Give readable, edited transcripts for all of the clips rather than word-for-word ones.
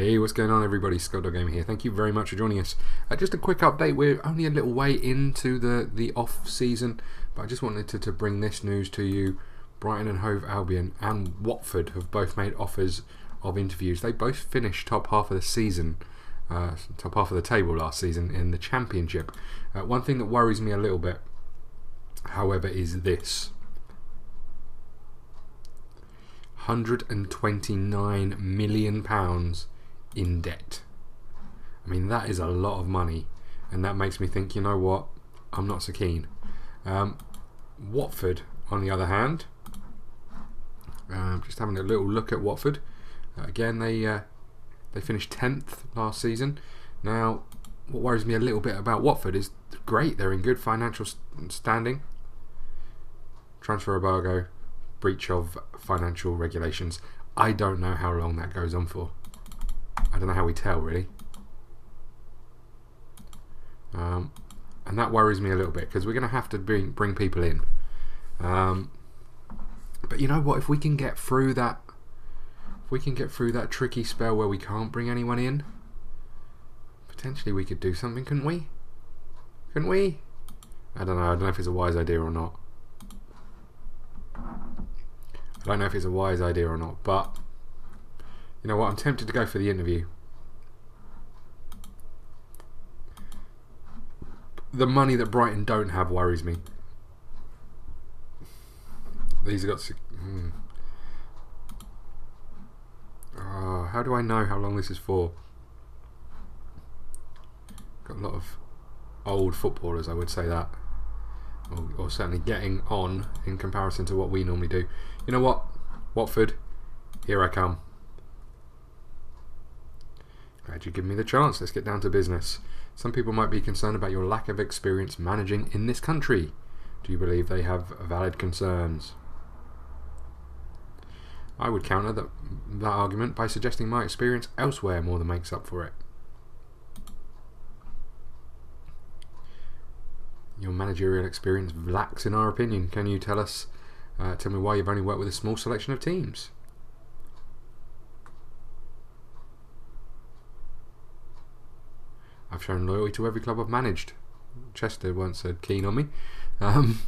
Hey, what's going on everybody? ScottDogGaming here. Thank you very much for joining us. Just a quick update. We're only a little way into the off season, but I just wanted to bring this news to you. Brighton and Hove Albion and Watford have both made offers of interviews. They both finished top half of the season, top half of the table last season in the Championship. One thing that worries me a little bit, however, is this. £129 million in debt. I mean, that is a lot of money, and that makes me think, you know what, I'm not so keen. Watford, on the other hand, just having a little look at Watford. Again, they finished 10th last season. Now, what worries me a little bit about Watford is great, they're in good financial standing. Transfer embargo, breach of financial regulations. I don't know how long that goes on for. I don't know how we tell, really. And that worries me a little bit, because we're going to have to bring people in. But you know what? If we can get through that, tricky spell where we can't bring anyone in, potentially we could do something, couldn't we? Couldn't we? I don't know. I don't know if it's a wise idea or not. I don't know if it's a wise idea or not, but you know what? I'm tempted to go for the interview. The money that Brighton don't have worries me. These have got. How do I know how long this is for? Got a lot of old footballers, I would say that. Or certainly getting on in comparison to what we normally do. You know what? Watford, here I come. Glad you give me the chance. Let's get down to business. Some people might be concerned about your lack of experience managing in this country. Do you believe they have valid concerns? I would counter that argument by suggesting my experience elsewhere more than makes up for it. Your managerial experience lacks in our opinion. Can you tell me why you've only worked with a small selection of teams? I've shown loyalty to every club I've managed. Chester weren't so keen on me. You've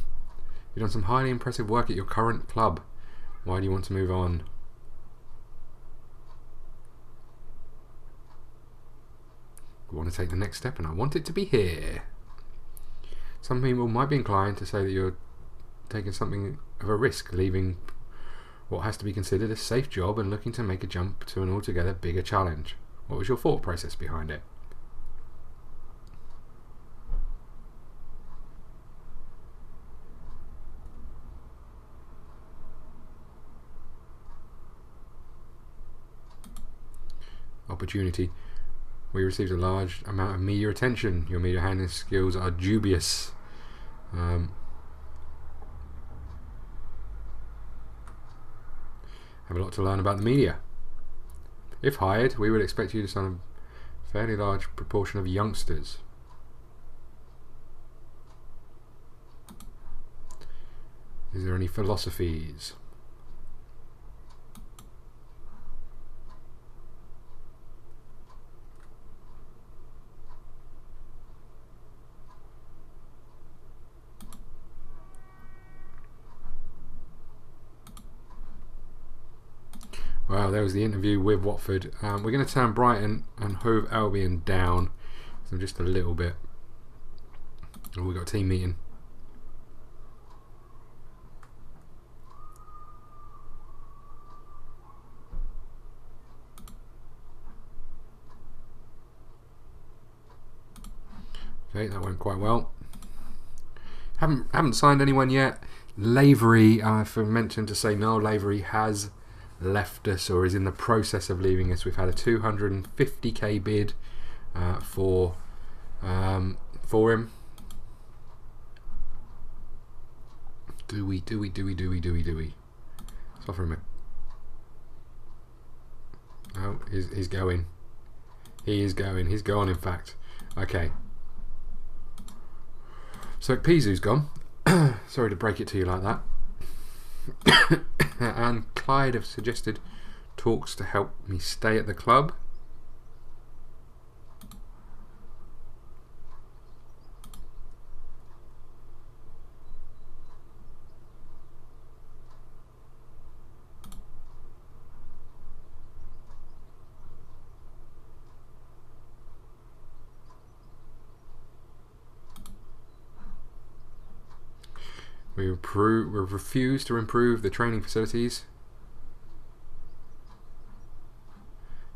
done some highly impressive work at your current club. Why do you want to move on? I want to take the next step, and I want it to be here. Some people might be inclined to say that you're taking something of a risk, leaving what has to be considered a safe job and looking to make a jump to an altogether bigger challenge. What was your thought process behind it? Opportunity. We received a large amount of media attention. Your media handling skills are dubious. Have a lot to learn about the media. If hired, we would expect you to sign a fairly large proportion of youngsters. Is there any philosophies? Wow, there was the interview with Watford. We're going to turn Brighton and Hove Albion down so just a little bit. Oh, we've got a team meeting. Okay, that went quite well. Haven't signed anyone yet. Lavery, I mentioned to say no. Lavery has left us, or is in the process of leaving us. We've had a 250k bid for him. Do we? Let's offer him it. Oh, he's going. He is going. He's gone, in fact. Okay. So Pizu's gone. Sorry to break it to you like that. And Clyde have suggested talks to help me stay at the club. We refuse to improve the training facilities.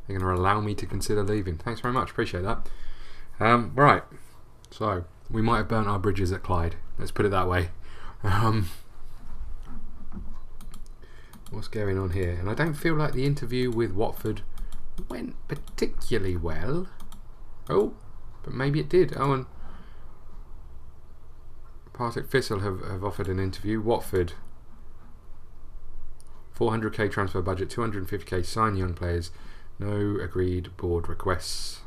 They're going to allow me to consider leaving. Thanks very much, appreciate that. Right, so we might have burnt our bridges at Clyde. Let's put it that way. What's going on here? And I don't feel like the interview with Watford went particularly well. Oh, but maybe it did. Oh, and Partick Thistle have offered an interview. Watford, 400k transfer budget, 250k sign young players, no agreed board requests.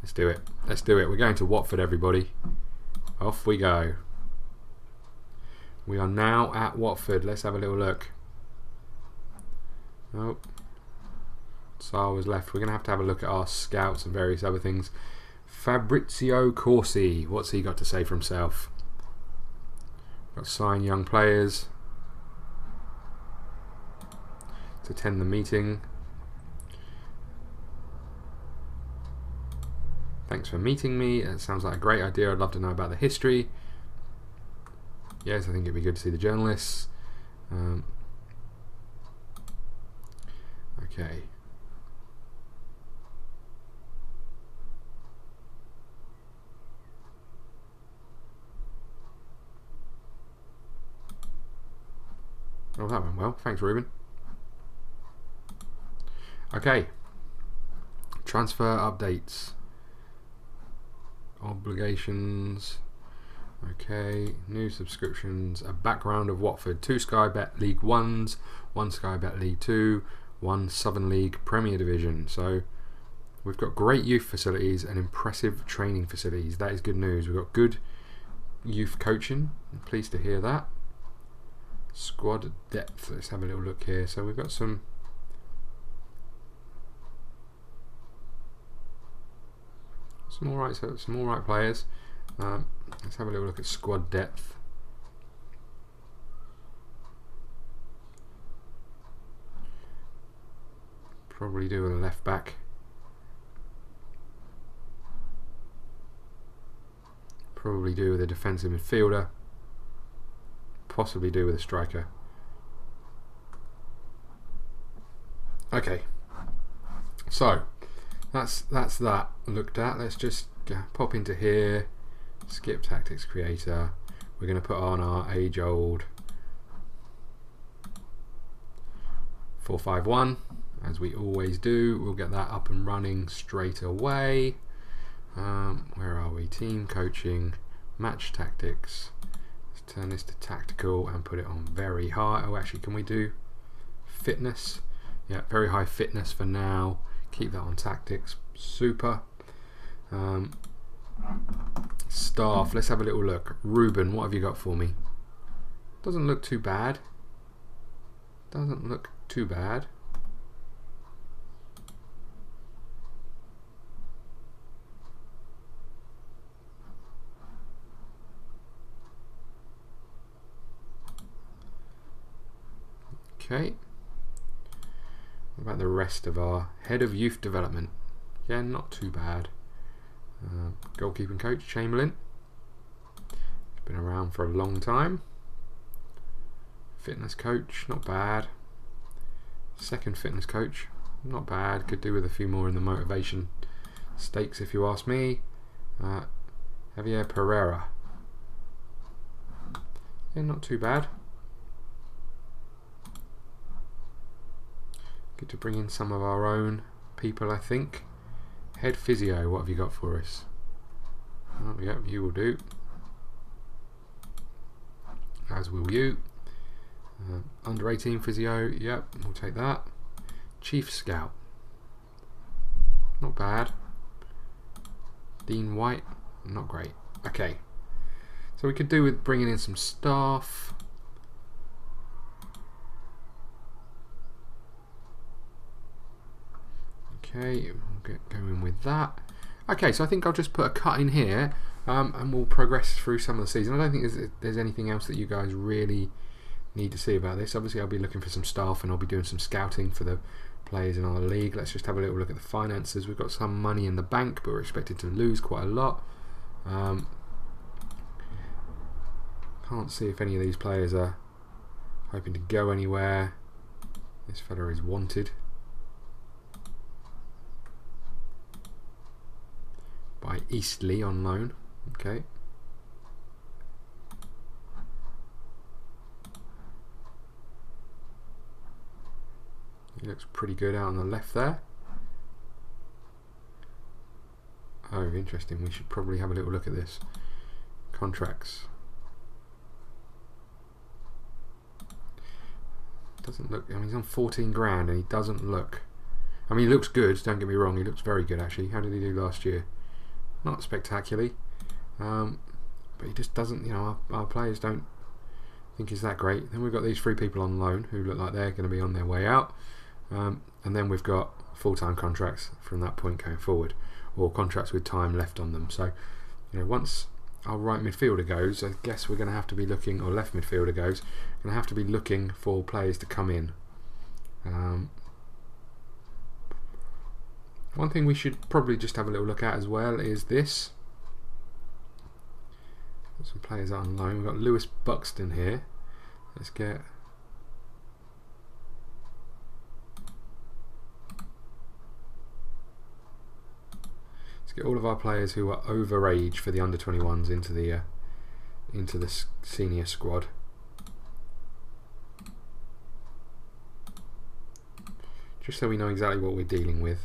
Let's do it. Let's do it. We're going to Watford, everybody. Off we go. We are now at Watford. Let's have a little look. Oh, Saar was left. We're going to have a look at our scouts and various other things. Fabrizio Corsi. What's he got to say for himself? Got sign young players to attend the meeting. Thanks for meeting me. It sounds like a great idea. I'd love to know about the history. Yes, I think it'd be good to see the journalists. Okay. Oh, that went well. Thanks, Ruben. Okay. Transfer updates. Obligations. Okay. New subscriptions. A background of Watford. 2 Sky Bet League 1s. 1 Sky Bet League 2. 1 Southern League Premier Division. So we've got great youth facilities and impressive training facilities. That is good news. We've got good youth coaching. I'm pleased to hear that. Squad depth. Let's have a little look here. So we've got some all right players. Let's have a little look at squad depth. Probably do with a left back. Probably do with a defensive midfielder. Possibly do with a striker. Okay, so that's that looked at. Let's just pop into here, skip tactics creator. We're going to put on our age-old 4-5-1 as we always do. We'll get that up and running straight away. Where are we? Team coaching, match tactics. Turn this to tactical and put it on very high. Oh, actually, can we do fitness? Yeah, very high fitness for now. Keep that on tactics. Super. Staff. Let's have a little look. Ruben, what have you got for me? Doesn't look too bad. Doesn't look too bad. Okay. What about the rest of our head of youth development? Yeah, not too bad. Goalkeeping coach Chamberlain. He's been around for a long time. Fitness coach, not bad. Second fitness coach, not bad. Could do with a few more in the motivation stakes, if you ask me. Javier Pereira. Yeah, not too bad. Good to bring in some of our own people, I think. Head physio, what have you got for us? Oh, yep, you will do. As will you. Under 18 physio, yep, we'll take that. Chief scout. Not bad. Dean White, not great. Okay. So we could do with bringing in some staff. Okay, we'll get going with that. Okay, so I think I'll just put a cut in here and we'll progress through some of the season. I don't think there's anything else that you guys really need to see about this. Obviously, I'll be looking for some staff and I'll be doing some scouting for the players in our league. Let's just have a little look at the finances. We've got some money in the bank, but we're expected to lose quite a lot. Can't see if any of these players are hoping to go anywhere. This fella is wanted by Eastleigh on loan. Okay. He looks pretty good out on the left there. Oh, interesting. We should probably have a little look at this. Contracts. Doesn't look, I mean, he's on 14 grand and he doesn't look, I mean, he looks good, don't get me wrong, he looks very good actually. How did he do last year? Not spectacularly, but he just doesn't, you know, our players don't think he's that great. Then we've got these 3 people on loan who look like they're going to be on their way out, and then we've got full-time contracts from that point going forward, or contracts with time left on them. So, you know, once our right midfielder goes, I guess we're going to have to be looking, or left midfielder goes, going to have to be looking for players to come in. One thing we should probably just have a little look at as well is this. Got some players out on loan. We've got Lewis Buxton here. Let's get all of our players who are over age for the under 21s into the senior squad. Just so we know exactly what we're dealing with.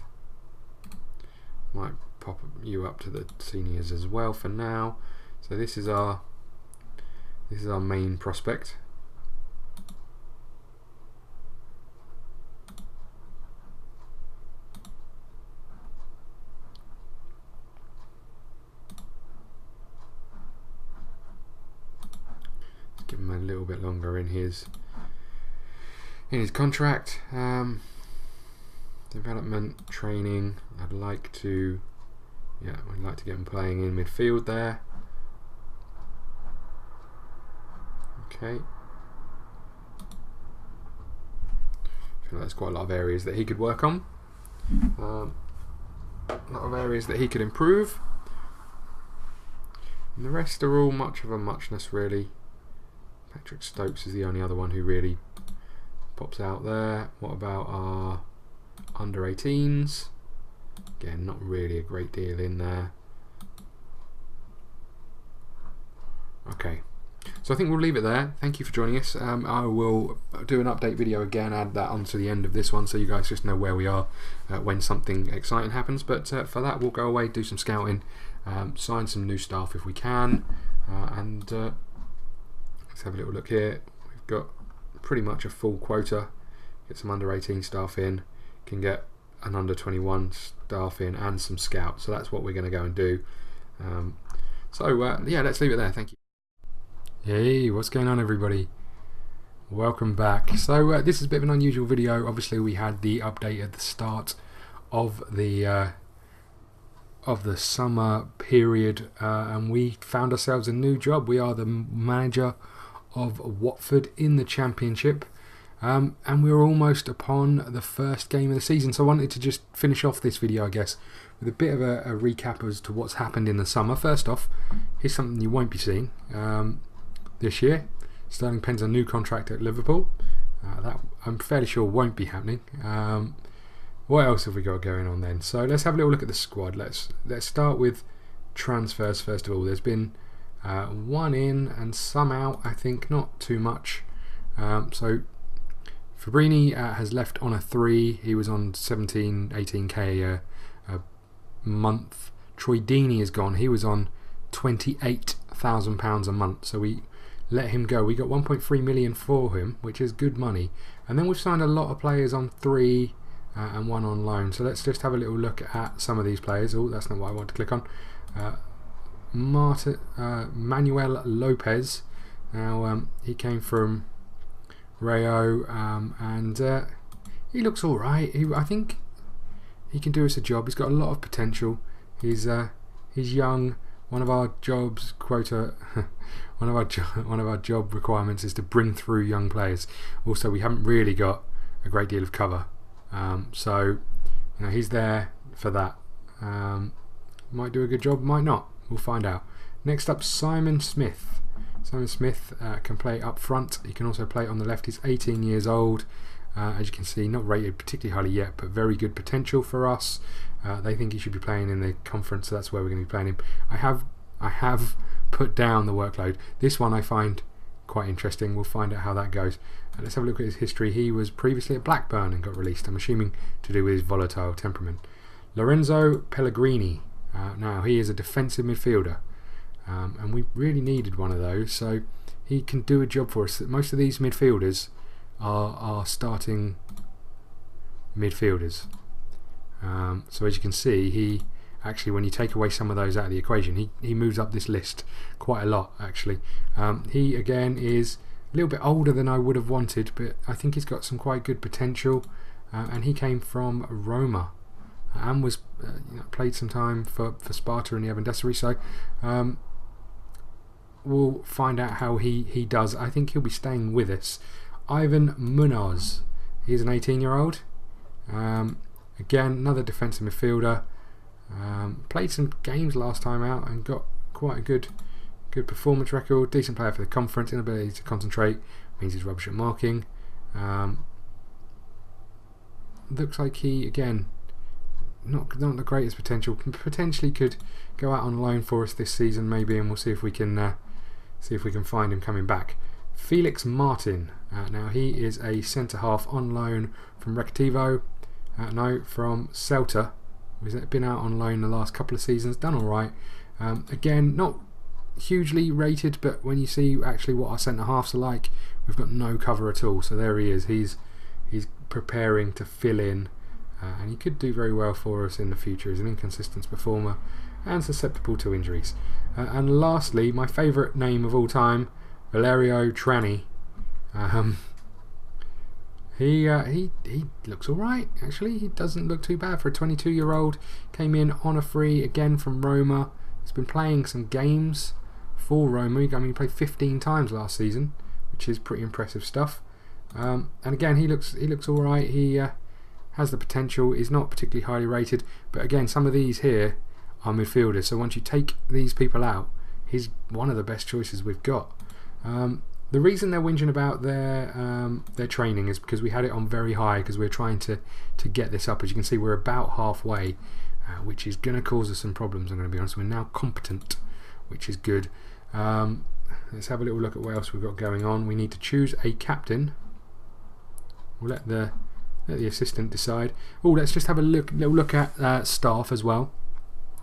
Might pop you up to the seniors as well for now. So this is our main prospect. Give him a little bit longer in his contract. Development, training. I'd like to get him playing in midfield there. Okay. I feel like there's quite a lot of areas that he could work on. A lot of areas that he could improve. And the rest are all much of a muchness, really. Patrick Stokes is the only other one who really pops out there. What about our under 18s? Again, not really a great deal in there. Okay, so I think we'll leave it there. Thank you for joining us. I will do an update video again, add that onto the end of this one so you guys just know where we are when something exciting happens. But for that, we'll go away, do some scouting, sign some new staff if we can, and let's have a little look here. We've got pretty much a full quota. Get some under 18 staff in, can get an under 21 staff in, and some scouts. So that's what we're going to go and do. Yeah, let's leave it there. Thank you. Hey, what's going on, everybody? Welcome back. So this is a bit of an unusual video. Obviously, we had the update at the start of the summer period, and we found ourselves a new job. We are the manager of Watford in the Championship, and we're almost upon the first game of the season. So I wanted to just finish off this video, I guess, with a bit of a recap as to what's happened in the summer. First off, here's something you won't be seeing this year. Sterling pens a new contract at Liverpool. That I'm fairly sure won't be happening. What else have we got going on then? So let's have a little look at the squad. Let's start with transfers first of all. There's been one in and some out, I think, not too much. So Fabrini has left on a 3. He was on 18k a month. Troy Deeney is gone. He was on £28,000 a month. So we let him go. We got 1.3 million for him, which is good money. And then we've signed a lot of players on 3 and one on loan. So let's just have a little look at some of these players. Oh, that's not what I want to click on. Manuel Lopez. Now he came from Rayo, and he looks all right. I think he can do us a job. He's got a lot of potential. He's young. One of our jobs quota, one of our job requirements is to bring through young players. Also, we haven't really got a great deal of cover So he's there for that. Might do a good job, might not. We'll find out. Next up, Simon Smith. Simon Smith can play up front. He can also play on the left. He's 18 years old. As you can see, not rated particularly highly yet, but very good potential for us. They think he should be playing in the conference, so that's where we're going to be playing him. I have put down the workload. This one I find quite interesting. We'll find out how that goes. Let's have a look at his history. He was previously at Blackburn and got released. I'm assuming to do with his volatile temperament. Lorenzo Pellegrini. Now he is a defensive midfielder, and we really needed one of those, so he can do a job for us. Most of these midfielders are starting midfielders. So as you can see, he actually, when you take away some of those out of the equation, he moves up this list quite a lot actually. He again is a little bit older than I would have wanted, but I think he's got some quite good potential, and he came from Roma and was played some time for Sparta in the Avendesserie, so we'll find out how he does. I think he'll be staying with us. Ivan Munoz, he's an 18-year-old. Again, another defensive midfielder. Played some games last time out and got quite a good performance record. Decent player for the conference. Inability to concentrate means he's rubbish at marking. Looks like he, again, not the greatest potential. Potentially could go out on loan for us this season maybe, and we'll see if we can find him coming back. Felix Martin. Now he is a centre half on loan from Recreativo. No, from Celta. He's been out on loan the last couple of seasons, done alright. Again, not hugely rated, but when you see actually what our centre halves are like, we've got no cover at all. So there he is. He's preparing to fill in, and he could do very well for us in the future. He's an inconsistent performer and susceptible to injuries. And lastly, my favourite name of all time, Valerio Trani. He looks alright actually. He doesn't look too bad for a 22-year-old. Came in on a free again from Roma. He's been playing some games for Roma. I mean, he played 15 times last season, which is pretty impressive stuff. And again, he looks alright. He has the potential. He's not particularly highly rated, but again, some of these here are midfielders. So once you take these people out, he's one of the best choices we've got. The reason they're whinging about their training is because we had it on very high because we're trying to get this up. As you can see, we're about halfway, which is going to cause us some problems, I'm going to be honest. We're now competent, which is good. Let's have a little look at what else we've got going on. We need to choose a captain. We'll let the assistant decide. Oh, let's just have a little look at staff as well,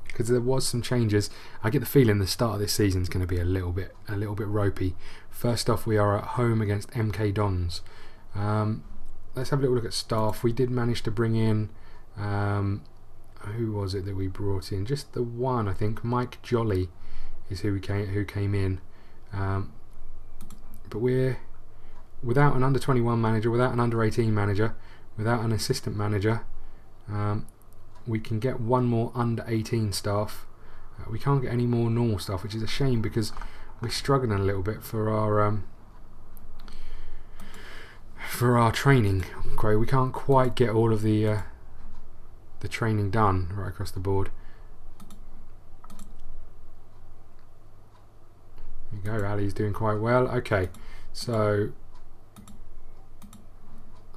because there was some changes. I get the feeling the start of this season is going to be a little bit ropey. First off, we are at home against MK Dons. Let's have a little look at staff. We did manage to bring in, who was it that we brought in? Just the one, I think. Mike Jolly is who came in. But we're without an under-21 manager, without an under-18 manager, without an assistant manager. We can get one more under-18 staff. We can't get any more normal staff, which is a shame because we're struggling a little bit for our training. Okay, we can't quite get all of the training done right across the board. There you go, Ali's doing quite well. Okay, so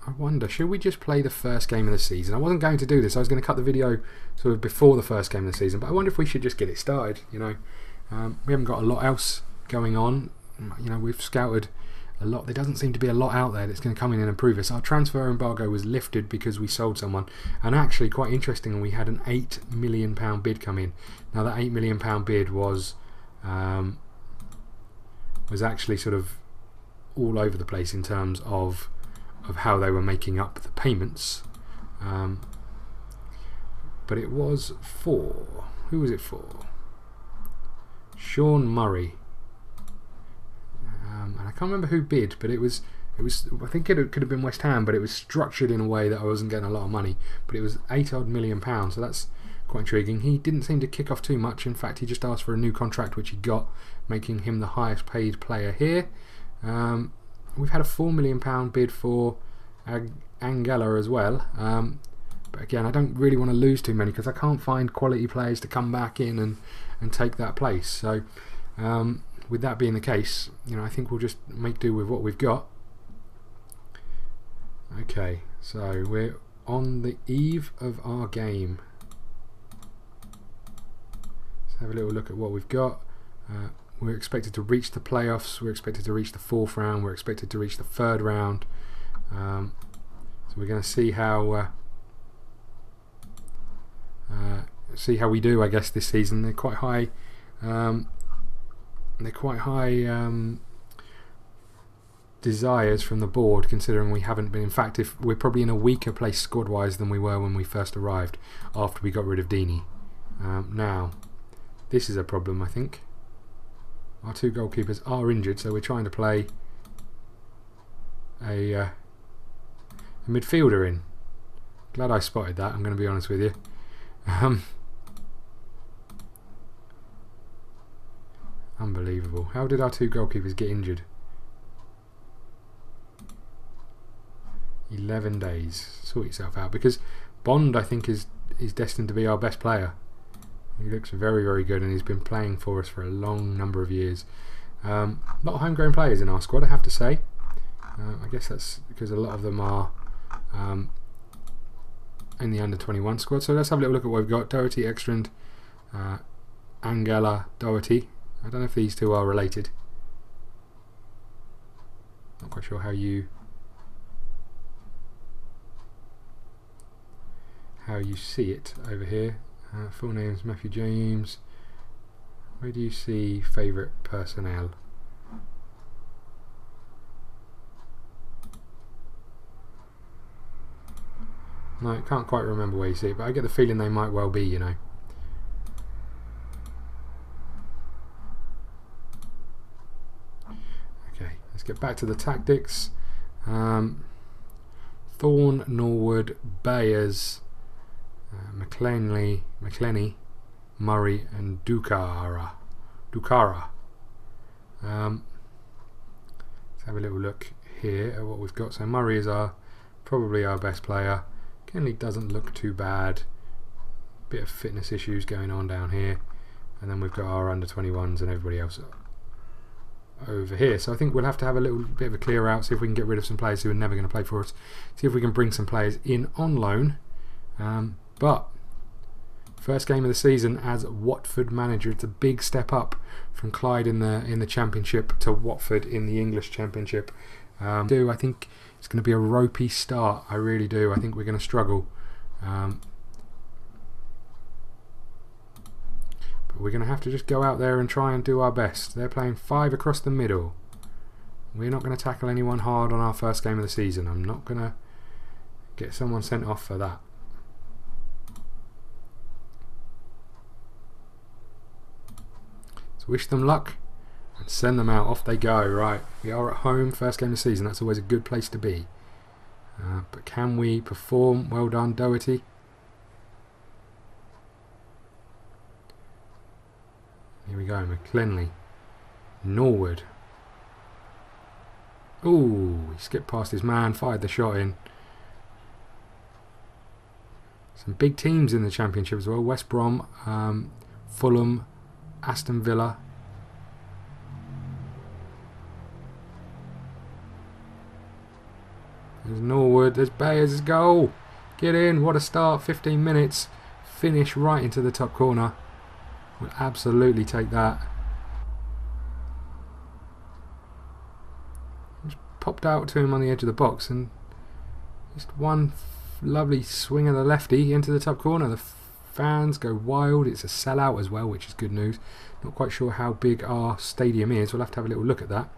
I wonder, should we just play the first game of the season? I wasn't going to do this. I was going to cut the video sort of before the first game of the season, but I wonder if we should just get it started. We haven't got a lot else going on. We've scouted a lot. There doesn't seem to be a lot out there that's going to come in and improve us. Our transfer embargo was lifted because we sold someone, and actually quite interesting, we had an £8 million bid come in. Now that £8 million bid was actually sort of all over the place in terms of how they were making up the payments, but it was for, who was it for? Sean Murray, and I can't remember who bid, but it was I think it could have been West Ham, but it was structured in a way that I wasn't getting a lot of money, but it was £8 million, so that's quite intriguing. He didn't seem to kick off too much. In fact, he just asked for a new contract, which he got, making him the highest paid player here. We've had a £4 million bid for Angela as well. But again, I don't really want to lose too many because I can't find quality players to come back in and take that place. So with that being the case, I think we'll just make do with what we've got. Okay, so we're on the eve of our game. Let's have a little look at what we've got. We're expected to reach the playoffs. We're expected to reach the 4th round. We're expected to reach the 3rd round. So we're going to see how we do, I guess, this season. They're quite high. Desires from the board, considering we haven't been. In fact, if we're probably in a weaker place squad-wise than we were when we first arrived after we got rid of Deeney. Now, this is a problem, I think. Our 2 goalkeepers are injured, so we're trying to play a midfielder in. Glad I spotted that, I'm going to be honest with you. Unbelievable. How did our 2 goalkeepers get injured? 11 days. Sort yourself out. Because Bond, I think, is destined to be our best player. He looks very, very good, and he's been playing for us for a long number of years. A lot of homegrown players in our squad, I have to say. I guess that's because a lot of them are in the under-21 squad. So let's have a little look at what we've got. Doherty, Ekstrand, Angela, Doherty. I don't know if these 2 are related. Not quite sure how you see it over here. Full names: Matthew James. Where do you see favourite personnel? No, I can't quite remember where you see it, but I get the feeling they might well be, Okay, let's get back to the tactics. Thorne, Norwood, Bayers, McClenny, Murray, and Dukara. Let's have a little look here at what we've got. So Murray is probably our best player. Kenley doesn't look too bad. Bit of fitness issues going on down here, and then we've got our under-21s and everybody else over here. So I think we'll have to have a little bit of a clear out, see if we can get rid of some players who are never going to play for us, see if we can bring some players in on loan. But first game of the season as Watford manager. It's a big step up from Clyde in the Championship to Watford in the English Championship. I think it's going to be a ropey start. I really do. I think we're going to struggle. But we're going to have to just go out there and try and do our best. They're playing 5 across the middle. We're not going to tackle anyone hard on our first game of the season. I'm not going to get someone sent off for that. So wish them luck and send them out. Off they go. Right, we are at home, first game of the season. That's always a good place to be. But can we perform? Well done, Doherty. Here we go, McClenley. Norwood. Ooh, he skipped past his man, fired the shot in. Some big teams in the Championship as well. West Brom, Fulham, Aston Villa. There's Norwood, there's Bayers' goal. Get in, what a start, 15 minutes. Finish right into the top corner. We'll absolutely take that. Just popped out to him on the edge of the box and just one lovely swing of the lefty into the top corner. The fans go wild. It's a sellout as well, which is good news. Not quite sure how big our stadium is. We'll have to have a little look at that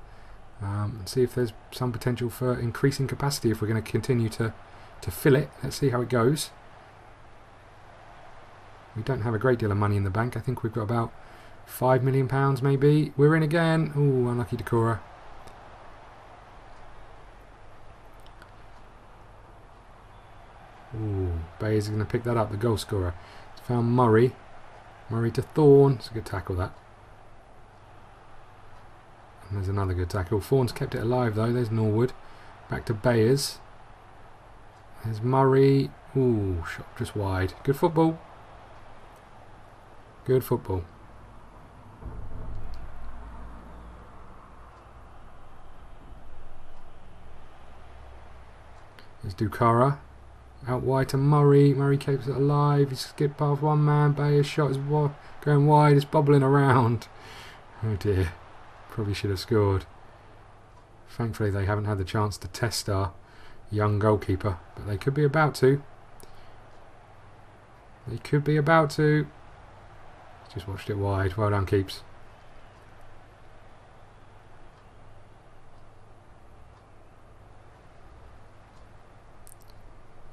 and see if there's some potential for increasing capacity if we're going to continue to fill it. Let's see how it goes. We don't have a great deal of money in the bank. I think we've got about £5 million maybe. We're in again. Ooh, unlucky Decorah. Ooh, Bayes is going to pick that up, the goal scorer. It's found Murray. Murray to Thorne. It's a good tackle, that. And there's another good tackle. Thorne's kept it alive though. There's Norwood. Back to Bayes. There's Murray. Ooh, shot just wide. Good football. Good football. There's Dukara. Out wide to Murray. Murray keeps it alive. He's skipped past one man. Bayer's shot is going wide. It's bobbling around. Oh dear. Probably should have scored. Thankfully they haven't had the chance to test our young goalkeeper. But they could be about to. They could be about to. Just watched it wide. Well done, Keeps.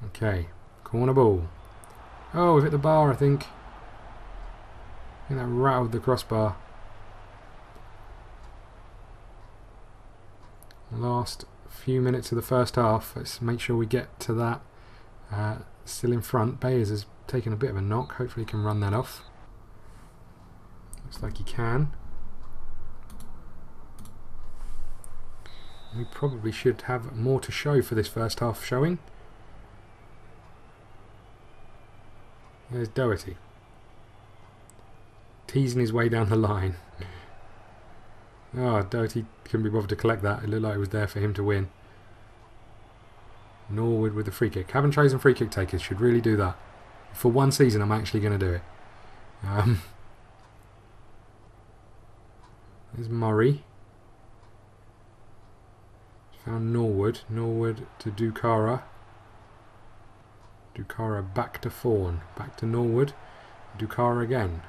Okay, corner ball. Oh, we've hit the bar, I think. I think that rattled the crossbar. Last few minutes of the first half. Let's make sure we get to that. Still in front. Bayers has taken a bit of a knock. Hopefully he can run that off. Looks like he can. We probably should have more to show for this first half showing. There's Doherty. Teasing his way down the line. Oh, Doherty couldn't be bothered to collect that. It looked like it was there for him to win. Norwood with the free kick. Haven't chosen free kick takers. Should really do that. For one season, I'm actually going to do it. There's Murray. Found Norwood. Norwood to Dukara. Dukara back to Fawn. Back to Norwood. Dukara again.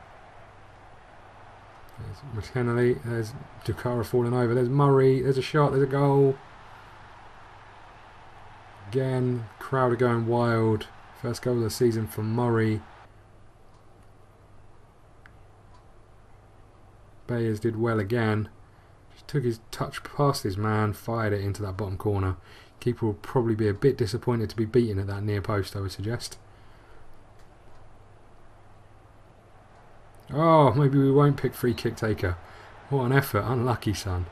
There's McKennelly. There's Dukara falling over. There's Murray. There's a shot. There's a goal. Again, crowd are going wild. First goal of the season for Murray. Bayers did well again. Just took his touch past his man, fired it into that bottom corner. Keeper will probably be a bit disappointed to be beaten at that near post, I would suggest. Oh, maybe we won't pick free kick taker. What an effort. Unlucky, son.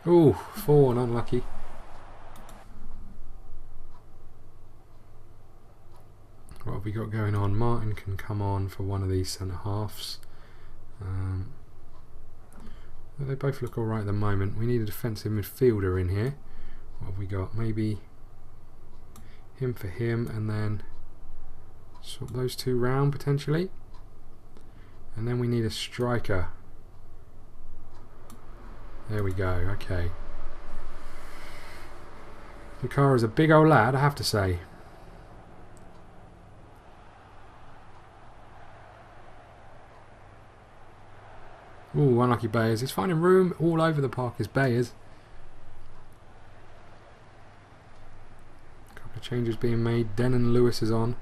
Oh, Fawn, unlucky. What have we got going on? Martin can come on for one of these centre halves. They both look alright at the moment. We need a defensive midfielder in here. What have we got? Maybe him for him, and then swap those two round potentially. And then we need a striker. There we go. Okay. Dukara's a big old lad, I have to say. Ooh, unlucky Bayers. He's finding room all over the park is Bayers. A couple of changes being made. Denon Lewis is on.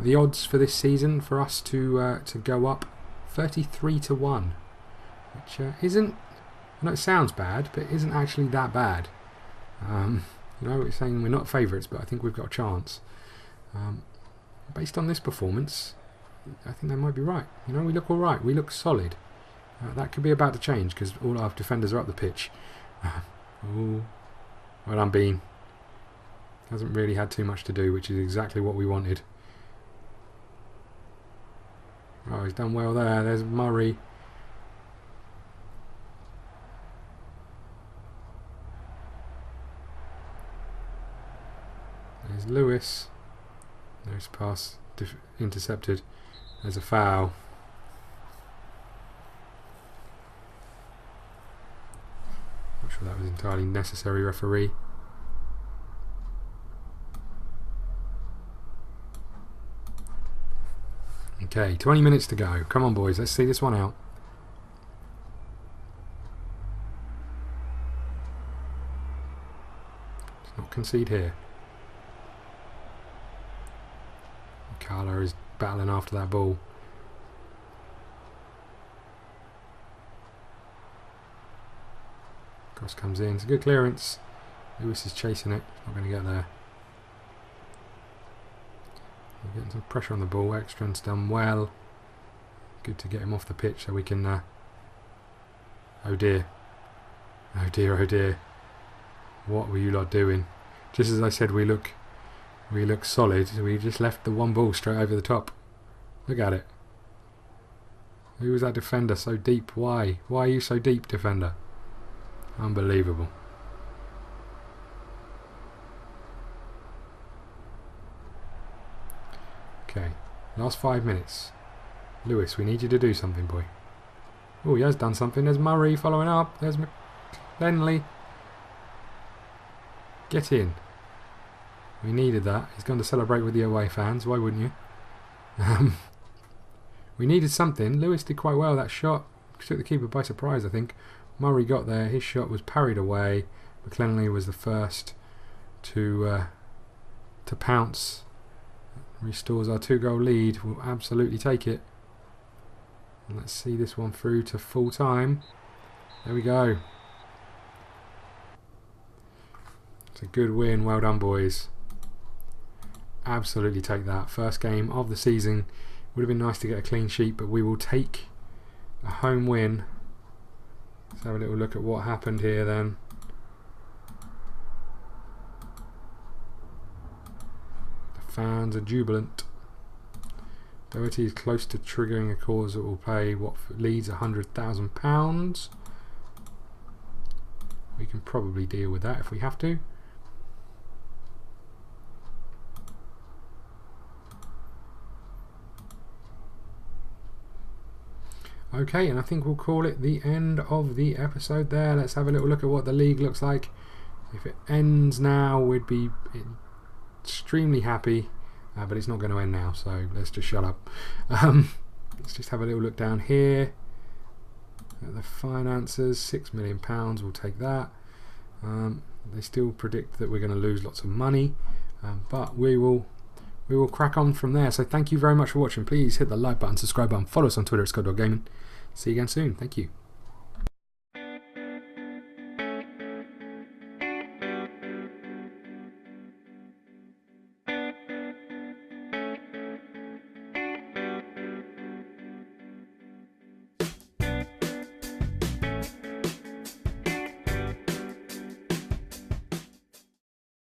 The odds for this season for us to go up 33-1, which isn't. I know it sounds bad, but it isn't actually that bad. You know, we're saying we're not favourites, but I think we've got a chance. Based on this performance, I think they might be right. You know, we look all right. We look solid. That could be about to change because all our defenders are up the pitch. Ooh, well done, Bean. Hasn't really had too much to do, which is exactly what we wanted. Oh, he's done well there. There's Murray. There's Lewis. There's pass intercepted. There's a foul. Not sure that was entirely necessary, referee. Okay, 20 minutes to go. Come on, boys, let's see this one out. Let's not concede here. Carla is battling after that ball. Cross comes in. It's a good clearance. Lewis is chasing it. Not going to get there. We're getting some pressure on the ball. Ekstrom's done well. Good to get him off the pitch so we can... oh dear. Oh dear, oh dear. What were you lot doing? Just as I said we look solid, we just left the one ball straight over the top. Look at it. Who was that defender so deep? Why? Why are you so deep, defender? Unbelievable. Okay, last 5 minutes. Lewis, we need you to do something, boy. Oh, he has done something. There's Murray following up. There's Lenley. Get in. We needed that. He's going to celebrate with the away fans. Why wouldn't you? We needed something. Lewis did quite well. That shot took the keeper by surprise, I think. Murray got there. His shot was parried away. McClellaney was the first to pounce. Restores our 2-goal lead. We'll absolutely take it. And let's see this one through to full time. There we go. It's a good win. Well done, boys. Absolutely take that. First game of the season. Would have been nice to get a clean sheet, but we will take a home win. Let's have a little look at what happened here then. The fans are jubilant. Doherty is close to triggering a cause that will pay Watford Leeds £100,000. We can probably deal with that if we have to. Okay, and I think we'll call it the end of the episode there. Let's have a little look at what the league looks like. If it ends now, we'd be extremely happy, but it's not going to end now, so let's just shut up. Let's just have a little look down here at the finances. £6 million, we'll take that. They still predict that we're going to lose lots of money, but we will crack on from there. So thank you very much for watching. Please hit the like button, subscribe button, follow us on Twitter at ScottDogGaming. See you again soon. Thank you.